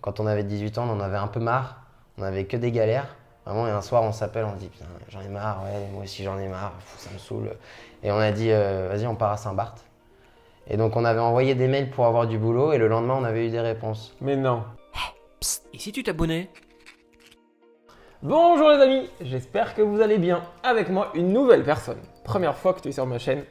quand on avait 18 ans, on en avait un peu marre. On avait que des galères. Vraiment, et un soir, on s'appelle, on se dit, putain, j'en ai marre, ouais, moi aussi j'en ai marre, ça me saoule. Et on a dit, vas-y, on part à Saint-Barth. Et donc, on avait envoyé des mails pour avoir du boulot et le lendemain, on avait eu des réponses. Mais non. Psst, et si tu t'abonnais? Bonjour les amis, j'espère que vous allez bien. Avec moi, une nouvelle personne. Première fois que tu es sur ma chaîne,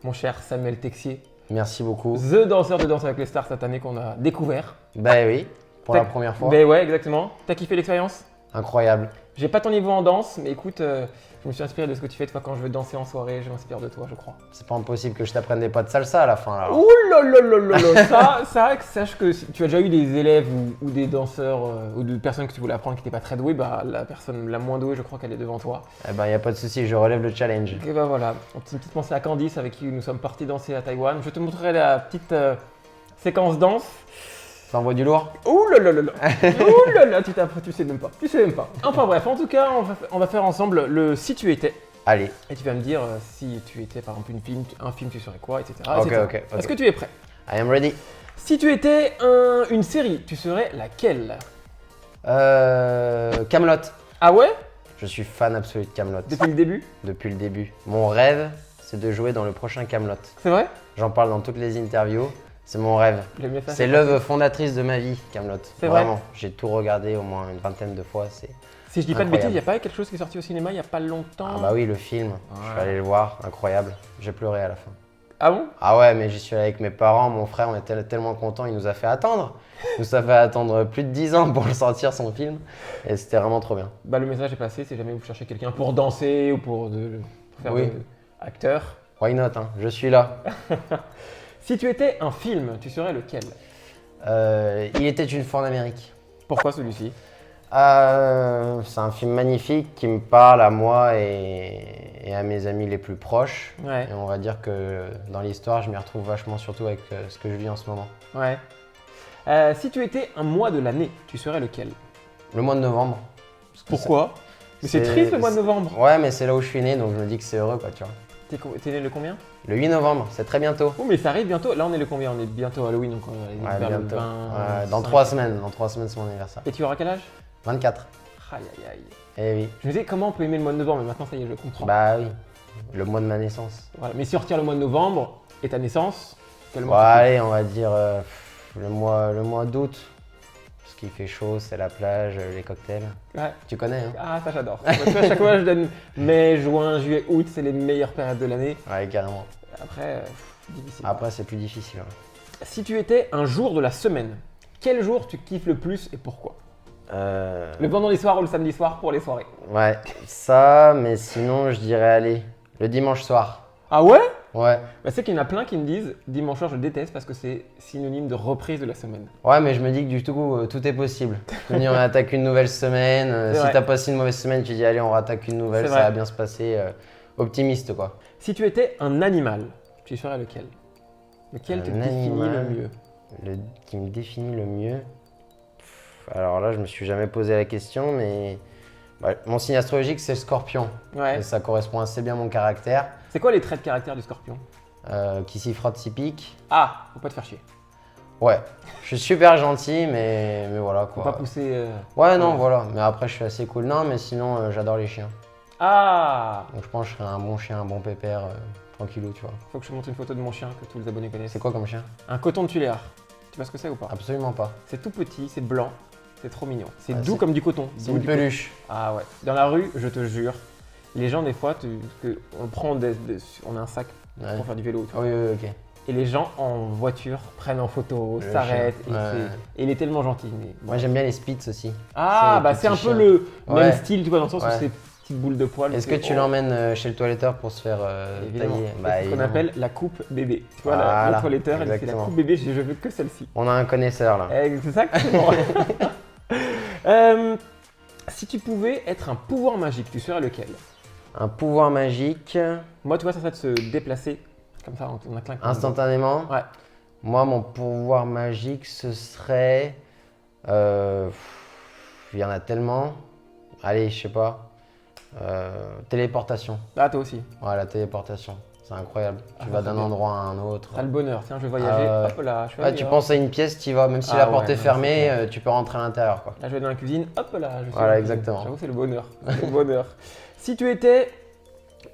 mon cher Samuel Texier, Merci beaucoup. the danseur de Danse avec les stars cette année qu'on a découvert. Bah oui, pour la T'as- première fois. Ben ouais, exactement. T'as kiffé l'expérience? Incroyable. J'ai pas ton niveau en danse, mais écoute, je me suis inspiré de ce que tu fais de fois quand je veux danser en soirée, je m'inspire de toi, je crois. C'est pas impossible que je t'apprenne des pas de salsa à la fin, là. Ouh là là là là là. Sache que si tu as déjà eu des élèves ou des danseurs ou des personnes que tu voulais apprendre qui n'étaient pas très douées, bah la personne la moins douée, je crois qu'elle est devant toi. Eh ben, y a pas de souci, je relève le challenge. Et bah voilà, une petite pensée à Candice avec qui nous sommes partis danser à Taïwan. Je te montrerai la petite séquence danse. T'envoies du lourd? Ouh là là là là. Ouh là là, tu sais même pas. Tu sais même pas. Enfin bref, en tout cas, on va faire ensemble le si tu étais. Allez. Et tu vas me dire si tu étais par exemple un film, tu serais quoi, etc. Ok, etc. ok. Est-ce que tu es prêt? I am ready. Si tu étais une série, tu serais laquelle? Camelot. Ah ouais? Je suis fan absolu de Camelot. Depuis le début? Depuis le début. Mon rêve, c'est de jouer dans le prochain Camelot. C'est vrai? J'en parle dans toutes les interviews. C'est mon rêve. Le message C'est est l'œuvre fondatrice de ma vie, Camelot. C'est vrai? Vraiment. J'ai tout regardé au moins une vingtaine de fois. C'est Si je dis pas de incroyable. bêtises, il n'y a pas quelque chose qui est sorti au cinéma il n'y a pas longtemps? ah bah oui, le film. Je suis allé le voir, incroyable. J'ai pleuré à la fin. Ah bon? Ah ouais, mais j'y suis allé avec mes parents, mon frère, on était tellement contents, il nous a fait attendre. Il nous a fait attendre plus de 10 ans pour le sortir son film. Et c'était vraiment trop bien. Bah le message est passé, si jamais vous cherchez quelqu'un pour danser ou pour faire Oui. acteur. Why not, hein, je suis là. Si tu étais un film, tu serais lequel? Il était une fois en Amérique. Pourquoi celui-ci? C'est un film magnifique qui me parle à moi et à mes amis les plus proches. Ouais, Et on va dire que dans l'histoire, je m'y retrouve vachement, surtout avec ce que je vis en ce moment. ouais. Si tu étais un mois de l'année, tu serais lequel? Le mois de novembre. Parce que Pourquoi? Mais c'est triste le mois de novembre. Ouais, mais c'est là où je suis né, donc je me dis que c'est heureux, quoi, tu vois. T'es né le combien? Le 8 novembre, c'est très bientôt. Oh mais ça arrive bientôt, là on est le combien? On est bientôt Halloween, donc on va aller Ouais, vers bientôt. le 20... Ouais, dans 3 semaines. Dans 3 semaines, c'est mon anniversaire. Et tu auras quel âge? 24. Aïe aïe aïe. Eh oui. Je me disais comment on peut aimer le mois de novembre, mais maintenant ça y est, je comprends. Bah oui. Le mois de ma naissance. Voilà. Mais si on retire le mois de novembre et ta naissance, quel Bon, mois allez, on va dire le mois d'août. Parce qu'il fait chaud, c'est la plage, les cocktails. Ouais. Tu connais, hein? Ah, ça j'adore. Moi, tu vois, à chaque fois, je donne mai, juin, juillet, août, c'est les meilleures périodes de l'année. Ouais, carrément. Après, difficile. Après, c'est plus difficile. Hein. Si tu étais un jour de la semaine, quel jour tu kiffes le plus et pourquoi? Le vendredi soir ou le samedi soir pour les soirées? Ouais, ça, mais sinon, je dirais, allez, le dimanche soir. Ah ouais? Ouais. Bah, c'est qu'il y en a plein qui me disent dimanche soir je déteste parce que c'est synonyme de reprise de la semaine. Ouais, mais je me dis que du coup, tout est possible. Je me dis, on attaque une nouvelle semaine. C'est Si vrai. t'as passé une mauvaise semaine, tu dis, allez, on rattaque une nouvelle, C'est ça vrai. va bien se passer. Optimiste, quoi. Si tu étais un animal, tu serais lequel? Lequel te Un définit le animal. mieux? Qui me définit le mieux. Alors là, je me suis jamais posé la question, mais ouais, mon signe astrologique, c'est le scorpion. Ouais. Et ça correspond assez bien à mon caractère. C'est quoi les traits de caractère du scorpion? Qui s'y frotte, s'y pique. Ah, faut pas te faire chier. Ouais, je suis super gentil, mais voilà Faut quoi. pas pousser. Ouais, non, voilà. Mais après, je suis assez cool. Non, mais sinon, j'adore les chiens. Ah! Donc je pense que je serais un bon chien, un bon pépère, tranquillou, tu vois. Faut que je te montre une photo de mon chien que tous les abonnés connaissent. C'est quoi comme chien? Un coton de Tuléar. Tu vois ce que c'est ou pas? Absolument pas. C'est tout petit, c'est blanc, c'est trop mignon. C'est Ah, doux c'est- comme du coton. C'est Doux une du coton. peluche. Ah ouais. Dans la rue, je te jure, les gens des fois, on prend on a un sac Ouais. pour faire du vélo. tu vois. Oui, oui, ok. Et les gens en voiture prennent en photo, Le s'arrêtent. chien. Ouais. Et il est tellement gentil. Mais... Moi, j'aime bien les Spitz aussi. Ah, c'est bah les c'est un petits peu chiens. le Ouais. même style, tu vois, dans le sens où Ouais. c'est petites boules de poils. Est-ce que c'est- tu oh, l'emmènes chez le toiletteur pour se faire Évidemment. tailler? C'est ce qu'on évidemment. appelle la coupe bébé. Tu vois, Voilà, le toiletteur, elle fait la exactement. coupe bébé, je veux que celle-ci. On a un connaisseur là. C'est ça que c'est bon. Si tu pouvais être un pouvoir magique, tu serais lequel? Un pouvoir magique, Moi, tu vois, ça serait de se déplacer comme ça, on a claqué. instantanément. Ouais. Moi, mon pouvoir magique, ce serait. Il y en a tellement. Allez, je sais pas. Téléportation. Ah, toi aussi. Ouais, la téléportation. C'est incroyable. Ah, Tu ça, vas c'est d'un bien. endroit à un autre. T'as le bonheur, tiens, je vais voyager, Ah ouais. hop là, je suis Ouais, tu ailleurs. penses à une pièce, tu y vas, même si Ah la porte ouais, est non, fermée, c'est clair. tu peux rentrer à l'intérieur, quoi. Là, je vais dans la cuisine, hop là, je suis Voilà, dans la cuisine. exactement. J'avoue, c'est le bonheur. C'est le bonheur. Si tu étais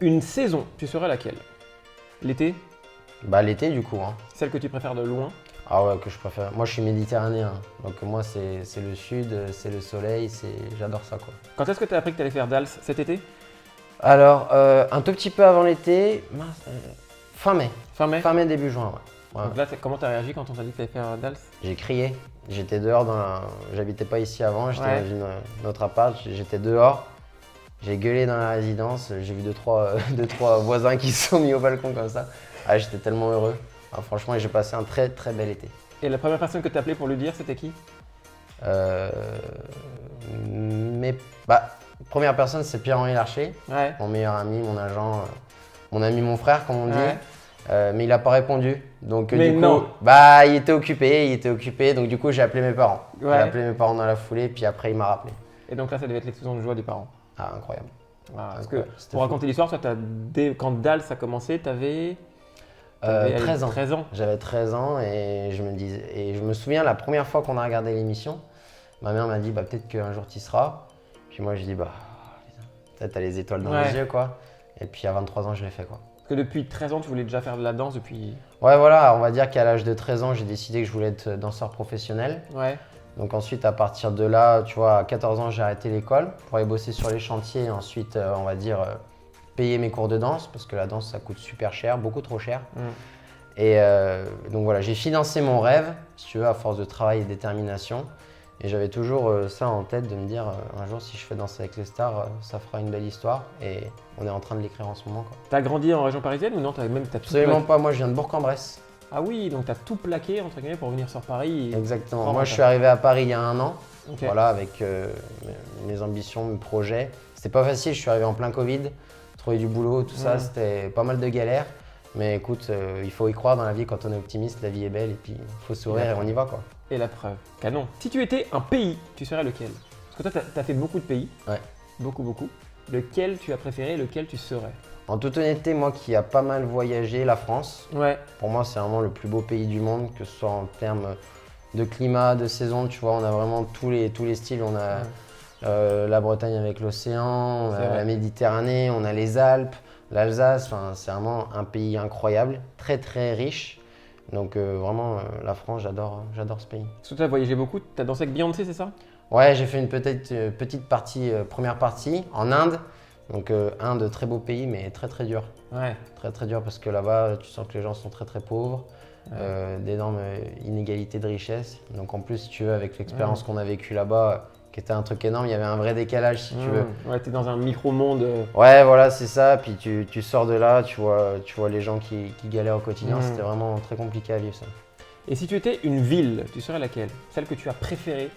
une saison, tu serais laquelle? L'été? Bah l'été du coup. Hein. Celle que tu préfères de loin? Ah ouais, que je préfère. Moi je suis méditerranéen, donc moi c'est le sud, c'est le soleil, j'adore ça quoi. Quand est-ce que tu as appris que tu allais faire Dals cet été? Alors, un tout petit peu avant l'été, fin mai. Fin mai? Fin mai, début juin, ouais. Ouais. Donc là, comment tu as réagi quand on t'a dit que tu allais faire Dals? J'ai crié. J'étais dehors, j'habitais pas ici avant, j'étais Ouais. dans une autre appart, j'étais dehors. J'ai gueulé dans la résidence, j'ai vu deux, trois voisins qui se sont mis au balcon comme ça. Ah, j'étais tellement heureux. Ah, franchement, j'ai passé un très très bel été. Et la première personne que tu as appelée pour lui dire, c'était qui? Mais première personne, c'est Pierre-Henri Larcher, Ouais. mon meilleur ami, mon agent, mon ami, mon frère, comme on dit. Ouais. Mais il n'a pas répondu. Donc Mais du coup, non. il était occupé. Donc du coup, j'ai appelé mes parents. Ouais. J'ai appelé mes parents dans la foulée, puis après, il m'a rappelé. Et donc là, ça devait être l'explosion de joie des parents. Ah, incroyable. Parce que Incroyable. C'était pour fou. raconter l'histoire, toi, quand Dals a commencé, tu avais 13 ans. 13 ans. J'avais 13 ans et je me souviens la première fois qu'on a regardé l'émission, ma mère m'a dit peut-être qu'un jour tu y seras. Puis moi je dis peut-être t'as les étoiles dans Ouais. les yeux quoi. Et puis à 23 ans je l'ai fait quoi. Parce que depuis 13 ans, tu voulais déjà faire de la danse depuis. Ouais voilà, on va dire qu'à l'âge de 13 ans j'ai décidé que je voulais être danseur professionnel. Ouais. Donc ensuite à partir de là, tu vois, à 14 ans j'ai arrêté l'école pour aller bosser sur les chantiers et ensuite on va dire payer mes cours de danse parce que la danse ça coûte super cher, beaucoup trop cher. Et donc voilà, j'ai financé mon rêve, si tu veux, à force de travail et de détermination. Et j'avais toujours ça en tête de me dire un jour si je fais Danser avec les stars, ça fera une belle histoire. Et on est en train de l'écrire en ce moment. Quoi. T'as grandi en région parisienne ou non? T'as tout Absolument plaqué. pas, moi je viens de Bourg-en-Bresse. Ah oui, donc t'as tout plaqué entre guillemets pour venir sur Paris. Exactement. Grand Moi je suis avantage. arrivé à Paris il y a un an, Ok. voilà, avec mes ambitions, mes projets. C'était pas facile, je suis arrivé en plein Covid, trouver du boulot, tout ça, c'était pas mal de galères. Mais écoute, il faut y croire dans la vie quand on est optimiste, la vie est belle et puis il faut sourire et on y va quoi. Et la preuve. Canon. Si tu étais un pays, tu serais lequel? Parce que toi, t'as fait beaucoup de pays. Ouais. Beaucoup, beaucoup. Lequel tu as préféré, lequel tu serais? En toute honnêteté, moi qui a pas mal voyagé, la France, Ouais. pour moi c'est vraiment le plus beau pays du monde, que ce soit en termes de climat, de saison, tu vois, on a vraiment tous les styles. On a la Bretagne avec l'océan, on C'est a vrai. la Méditerranée, on a les Alpes, l'Alsace, enfin, c'est vraiment un pays incroyable, très très riche. Donc vraiment, la France, j'adore ce pays. Parce que tu as voyagé beaucoup, tu as dansé avec Beyoncé, c'est ça? Ouais, j'ai fait une petite partie, première partie en Inde. Donc Inde, très beau pays, mais très très dur. Ouais. Très très dur parce que là-bas, tu sens que les gens sont très très pauvres, d'énormes inégalités de richesse. Donc en plus, si tu veux, avec l'expérience qu'on a vécue là-bas, qui était un truc énorme, il y avait un vrai décalage si tu veux. Ouais, t'es dans un micro-monde. Ouais, voilà, c'est ça. Puis tu sors de là, tu vois les gens qui galèrent au quotidien. C'était vraiment très compliqué à vivre ça. Et si tu étais une ville, tu serais laquelle? Celle que tu as préférée?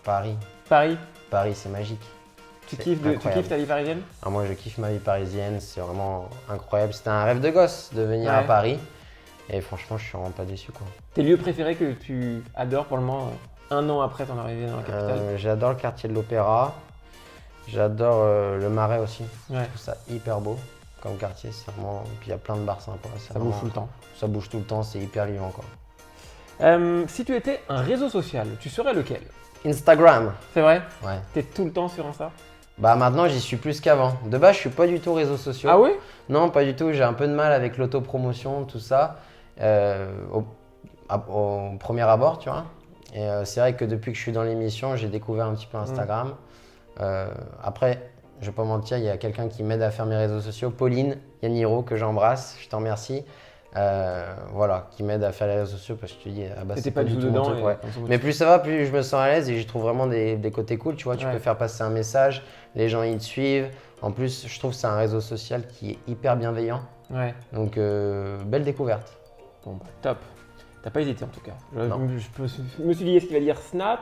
Paris. Paris? Paris, c'est magique. Tu C'est kiffes, tu incroyable. kiffes ta vie parisienne? Ah, moi, je kiffe ma vie parisienne. C'est vraiment incroyable. C'était un rêve de gosse de venir à Ouais. Paris. Et franchement, je suis vraiment pas déçu, quoi. Tes lieux préférés que tu adores pour le moment, un an après ton arrivée dans la capitale? J'adore le quartier de l'Opéra. J'adore le Marais aussi. Ouais. Je trouve ça hyper beau comme quartier. C'est vraiment... Puis il y a plein de bars sympas. C'est Ça bouge vraiment- tout le temps. Ça bouge tout le temps. C'est hyper vivant, quoi. Si tu étais un réseau social, tu serais lequel? Instagram. C'est vrai? Ouais. T'es tout le temps sur Insta? Bah maintenant, j'y suis plus qu'avant. De base, je suis pas du tout réseaux sociaux. Ah oui? Non, pas du tout. J'ai un peu de mal avec l'autopromotion, tout ça, au premier abord, tu vois. Et c'est vrai que depuis que je suis dans l'émission, j'ai découvert un petit peu Instagram. Après, je vais pas mentir, il y a quelqu'un qui m'aide à faire mes réseaux sociaux, Pauline Yaniro, que j'embrasse, je t'en remercie. Voilà, qui m'aide à faire les réseaux sociaux parce que je te dis, T'étais c'est pas du tout mon dedans. truc, et ouais. comme ça, Mais plus ça va, plus je me sens à l'aise et j'y trouve vraiment des côtés cool. Tu vois, tu Ouais. peux faire passer un message, les gens ils te suivent. En plus, je trouve que c'est un réseau social qui est hyper bienveillant. Ouais. Donc, belle découverte. Bon bah top. T'as pas hésité en tout cas. Non. Je me suis dit, est-ce qu'il va dire Snap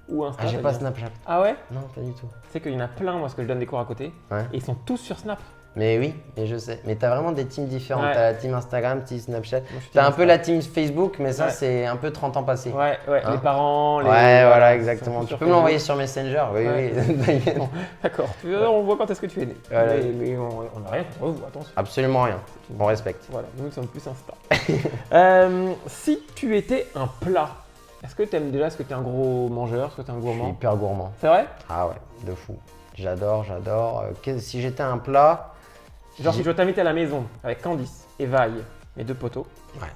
ou Insta? Ah, j'ai t'as pas dit- Snapchat. Ah ouais? Non, pas du tout. Tu sais qu'il y en a plein, moi, parce que je donne des cours à côté. Ouais. Et ils sont tous sur Snap. Mais oui, mais je sais. Mais t'as vraiment des teams différentes. Ouais. T'as la team Instagram, team Snapchat. Moi, je suis T'as un team peu la team Facebook, mais ça, Ouais. c'est un peu 30 ans passés. Ouais, Hein les parents, les. Ouais, voilà, c'est exactement. un peu Tu sur peux me l'envoyer Facebook. sur Messenger. Oui, Ouais. oui, t'inquiète. D'accord. On voit quand est-ce que tu es né. Voilà. Mais on n'a rien contre vous, attention. Absolument rien. On respecte. Voilà, nous sommes plus Insta. Si tu étais un plat, est-ce que tu aimes déjà, est-ce que tu es un gros mangeur, est-ce que tu es un Je suis gourmand? hyper gourmand. C'est vrai? Ah ouais, de fou. J'adore. Si j'étais un plat. Genre, si je dois t'inviter à la maison avec Candice et Vaille, mes deux potos, Ouais.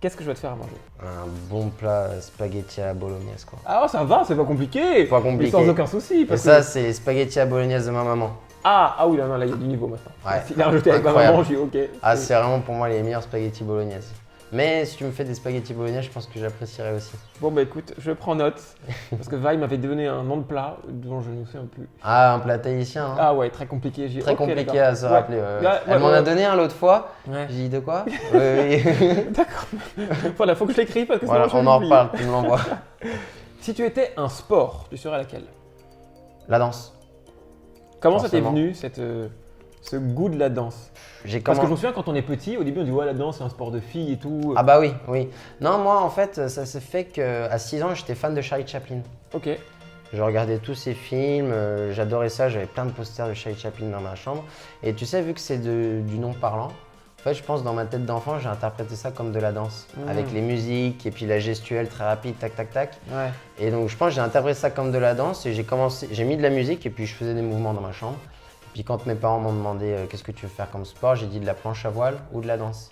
qu'est-ce que je dois te faire à manger? Un bon plat spaghetti à la bolognaise, quoi. Ah, ça va, c'est pas compliqué. Pas Mais compliqué. sans aucun souci. Et Parce ça, que... c'est les spaghetti à bolognaise de ma maman. Ah oui, là, il y a du niveau maintenant. Ouais. S'il a rajouté avec ma Incroyable. maman, j'ai dit ok. Ah, c'est vraiment pour moi les meilleurs spaghetti bolognaise. Mais si tu me fais des spaghetti bolognaise, je pense que j'apprécierais aussi. Bon, bah écoute, je prends note. Parce que Vaille m'avait donné un nom de plat dont je ne me souviens plus. Ah, un plat tahitien, hein. Ah ouais, très compliqué. J'ai dit, Très ok, compliqué d'accord. à se rappeler. Elle m'en a donné un l'autre fois. Ouais. J'ai dit de quoi? Oui. D'accord. Voilà, faut que je l'écrive parce que Voilà, sinon je on en l'oublie. reparle, tu me l'envoies. Si tu étais un sport, tu serais laquelle? La danse. Comment ça t'est Forcément. venu ce goût de la danse? J'ai Parce que je commencé. me souviens quand on est petit, au début on dit ouais la danse c'est un sport de filles et tout. Ah bah oui, oui. Non, moi en fait, ça s'est fait qu'à 6 ans, j'étais fan de Charlie Chaplin. Ok. Je regardais tous ses films, j'adorais ça, j'avais plein de posters de Charlie Chaplin dans ma chambre. Et tu sais, vu que c'est du non parlant, en fait, je pense dans ma tête d'enfant, j'ai interprété ça comme de la danse, avec les musiques et puis la gestuelle très rapide, tac, tac, tac. Ouais. Et donc, je pense que j'ai interprété ça comme de la danse et j'ai mis de la musique et puis je faisais des mouvements dans ma chambre. Puis quand mes parents m'ont demandé qu'est-ce que tu veux faire comme sport, j'ai dit de la planche à voile ou de la danse.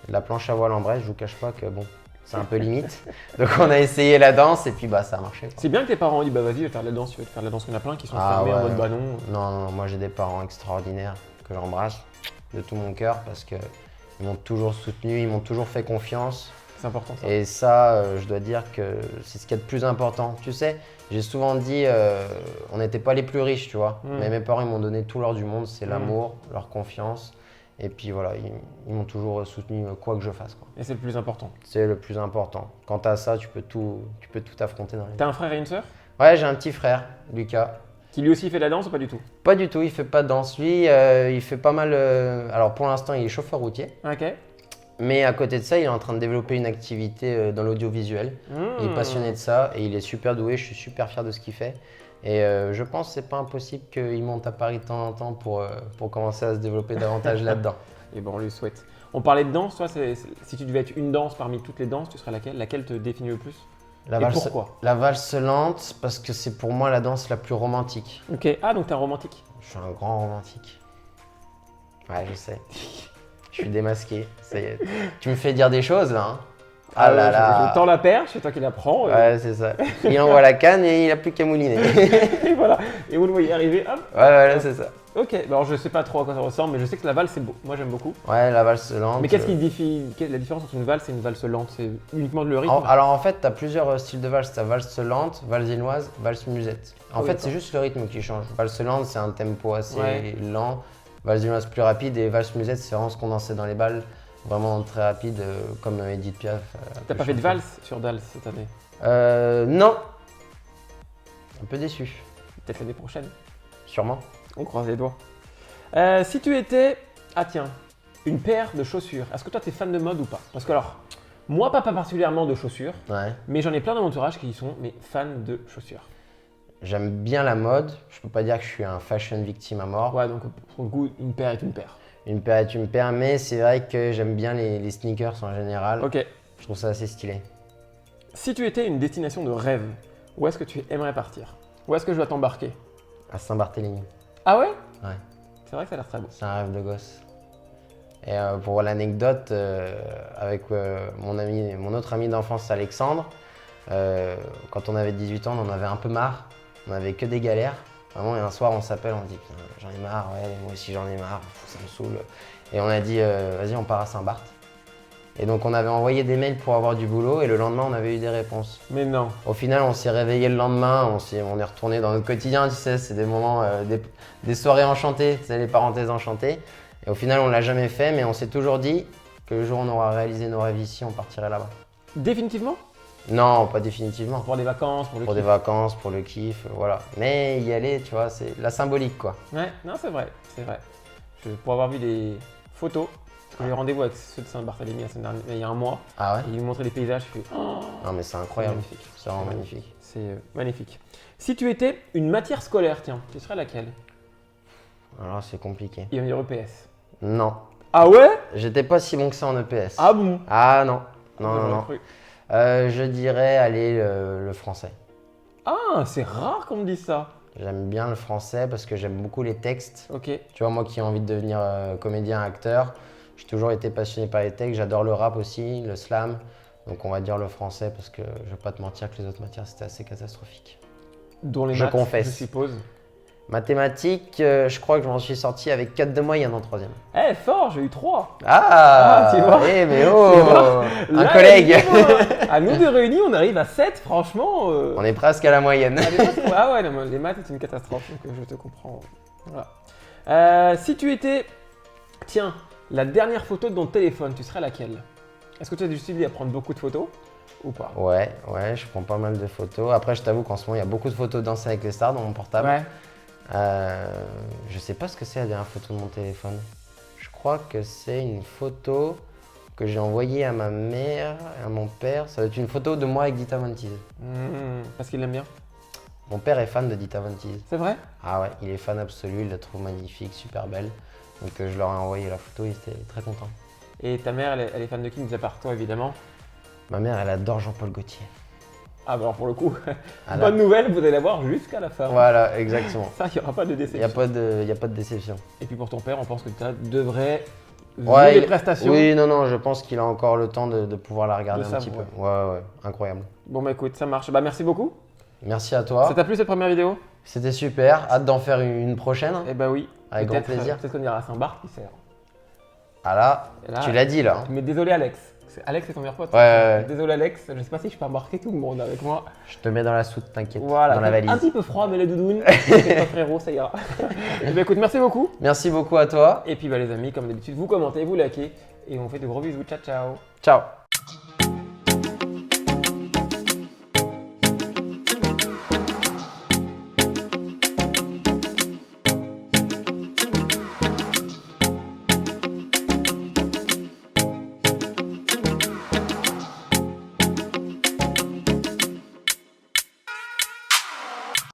De la planche à voile en Brest, je vous cache pas que bon, c'est un peu limite. Donc on a essayé la danse et puis bah ça a marché, quoi. C'est bien que tes parents ont dit bah vas-y, va faire de la danse, tu vas te faire de la danse. Il y en a plein qui sont Ah fermés en ouais. mode bah non. Non, non, moi j'ai des parents extraordinaires que j'embrasse de tout mon cœur parce qu'ils m'ont toujours soutenu, ils m'ont toujours fait confiance. C'est important ça. Et ça, je dois dire que c'est ce qu'il y a de plus important. Tu sais, j'ai souvent dit, on n'était pas les plus riches, tu vois. Mais mes parents, ils m'ont donné tout l'or du monde, c'est l'amour, leur confiance. Et puis voilà, ils m'ont toujours soutenu quoi que je fasse, quoi. Et c'est le plus important. C'est le plus important. Quant à ça, tu peux tout affronter dans la vie. T'as un frère et une sœur Ouais, j'ai un petit frère, Lucas. qui lui aussi fait de la danse ou pas du tout? Pas du tout, il fait pas de danse. Lui, il fait pas mal. Alors pour l'instant, il est chauffeur routier. Ok. Mais à côté de ça, il est en train de développer une activité dans l'audiovisuel. Il est passionné de ça et il est super doué. Je suis super fier de ce qu'il fait. Et je pense que c'est pas impossible qu'il monte à Paris de temps en temps pour commencer à se développer davantage là-dedans. Et bon, on lui souhaite. On parlait de danse, toi, si tu devais être une danse parmi toutes les danses, tu serais laquelle? Laquelle te définit le plus? La Et valse, pourquoi? la valse lente, parce que c'est pour moi la danse la plus romantique. Ok. Ah, donc t'es un romantique. Je suis un grand romantique. Ouais, je sais. Je suis démasqué. Ça y est. Tu me fais dire des choses là, hein. Ah là là. Je tends la perche, c'est toi qui la prends. Ouais, c'est ça. Il envoie la canne et il a plus qu'à mouliner. Et voilà. Et vous le voyez arriver, hop. Ouais, voilà, c'est ça. Ok, bah alors je sais pas trop à quoi ça ressemble, mais je sais que la valse c'est beau. Moi j'aime beaucoup. Ouais, la valse lente. Mais qu'est-ce qui définit la différence entre une valse et une valse lente? C'est uniquement le rythme? Alors en fait, tu as plusieurs styles de valse. Tu as valse lente, valse viennoise, valse musette. En Oui, fait, d'accord. c'est juste le rythme qui change. Valse lente, c'est un tempo assez Ouais. lent. Valse viennoise plus rapide et valse musette, c'est vraiment ce qu'on dansait dans les balles. Vraiment très rapide, comme Edith Piaf. T'as pas fait de valse sur Dals cette année? Non. Un peu déçu, Peut-être l'année prochaine. sûrement. On croise les doigts. Si tu étais, ah tiens, une paire de chaussures, est-ce que toi t'es fan de mode ou pas? Parce que alors, moi pas particulièrement de chaussures, Ouais. mais j'en ai plein dans mon entourage qui sont mes fans de chaussures. J'aime bien la mode. Je peux pas dire que je suis un fashion victime à mort. Ouais, donc pour le coup, une paire est une paire. Une paire est une paire, mais c'est vrai que j'aime bien les sneakers en général. Ok. Je trouve ça assez stylé. Si tu étais une destination de rêve, où est-ce que tu aimerais partir? Où est-ce que je dois t'embarquer? À Saint-Barthélemy. Ah ouais? Ouais. C'est vrai que ça a l'air très beau. C'est un rêve de gosse. Et pour l'anecdote, avec mon autre ami d'enfance Alexandre, quand on avait 18 ans, on en avait un peu marre. On n'avait que des galères. Vraiment, et un soir, on s'appelle, on dit putain, j'en ai marre, ouais, moi aussi j'en ai marre, ça me saoule. Et on a dit vas-y, on part à Saint-Barth. Et donc on avait envoyé des mails pour avoir du boulot et le lendemain, on avait eu des réponses. Mais non. Au final, on s'est réveillé le lendemain, on est retourné dans notre quotidien, tu sais, c'est des moments, des soirées enchantées, tu sais, les parenthèses enchantées. Et au final, on l'a jamais fait, mais on s'est toujours dit que le jour où on aura réalisé nos rêves ici, on partirait là-bas. Définitivement? Non, pas définitivement. Pour des vacances, pour le Pour des kiff. vacances, pour le kiff, voilà. Mais y aller, tu vois, c'est la symbolique, quoi. Ouais, non, c'est vrai, c'est vrai. pour avoir vu des photos, parce que j'ai eu rendez-vous avec ceux de Saint-Barthélemy il y a un mois, Ah ouais? et ils m'ont montré des paysages, je fais oh, Non, mais c'est c'est incroyable. magnifique. C'est vraiment magnifique. C'est magnifique. Si tu étais une matière scolaire, tiens, tu serais laquelle? Alors, c'est compliqué. Il va me dire EPS. Non, Ah ouais? j'étais pas si bon que ça en EPS. Ah bon? Ah non, non, non, J'aurais non. cru. Je dirais, allez, le français. Ah, c'est rare qu'on me dise ça. J'aime bien le français parce que j'aime beaucoup les textes. Ok. Tu vois, moi qui ai envie de devenir comédien, acteur, j'ai toujours été passionné par les textes. J'adore le rap aussi, le slam. Donc on va dire le français parce que je vais pas te mentir que les autres matières c'était assez catastrophique. Dont les Je maths, confesse. je suppose. Mathématiques, je crois que je m'en suis sorti avec 4 de moyenne en 3e. Eh, fort, j'ai eu 3. Ah, tu vois. eh, mais oh, Tu vois. un Là, collègue. À nous deux réunis, on arrive à 7, franchement. On est presque à la moyenne. Ah ouais, non, mais les maths, c'est une catastrophe, donc je te comprends. Voilà. Si tu étais, tiens, la dernière photo de ton téléphone, tu serais laquelle? Est-ce que tu as du style à prendre beaucoup de photos ou pas? Ouais, je prends pas mal de photos. Après, je t'avoue qu'en ce moment, il y a beaucoup de photos de danser avec les stars dans mon portable. Ouais. Je sais pas ce que c'est la dernière photo de mon téléphone. Je crois que c'est une photo que j'ai envoyée à ma mère et à mon père. Ça doit être une photo de moi avec Dita Von Teese. Parce qu'il l'aime bien. Mon père est fan de Dita Von Teese. C'est vrai? Ah ouais, il est fan absolu, il la trouve magnifique, super belle. Donc je leur ai envoyé la photo, il était très content. Et ta mère, elle est fan de qui, mis à part toi, évidemment? Ma mère, elle adore Jean-Paul Gaultier. Ah bah alors pour le coup, Ah là. bonne nouvelle, vous allez la voir jusqu'à la fin. Voilà, exactement. Ça, il n'y aura pas de Il n'y déception. a pas de déception. Et puis pour ton père, on pense que tu devrais, vu Ouais, les prestations. Oui, non, je pense qu'il a encore le temps de pouvoir la regarder De un petit peu. savourer. Ouais, incroyable. Bon bah écoute, ça marche. Bah merci beaucoup. Merci à toi. Ça t'a plu cette première vidéo? C'était super. Hâte d'en faire une prochaine. Eh bah oui. Avec grand Peut-être, plaisir. Peut-être qu'on ira à Saint-Barth qui sert. Ah là, Et là, tu l'as dit là. Mais désolé Alex. Alex c'est ton meilleur pote. Ouais. Désolé Alex, je sais pas si je peux embarquer tout le monde avec moi. Je te mets dans la soute, t'inquiète. Voilà. Dans la valise. Un petit peu froid, mais les doudounes, c'est pas frérot, ça ira. Eh bah écoute, merci beaucoup. Merci beaucoup à toi. Et puis bah les amis, comme d'habitude, vous commentez, vous likez et on fait de gros bisous. Ciao ciao. Ciao.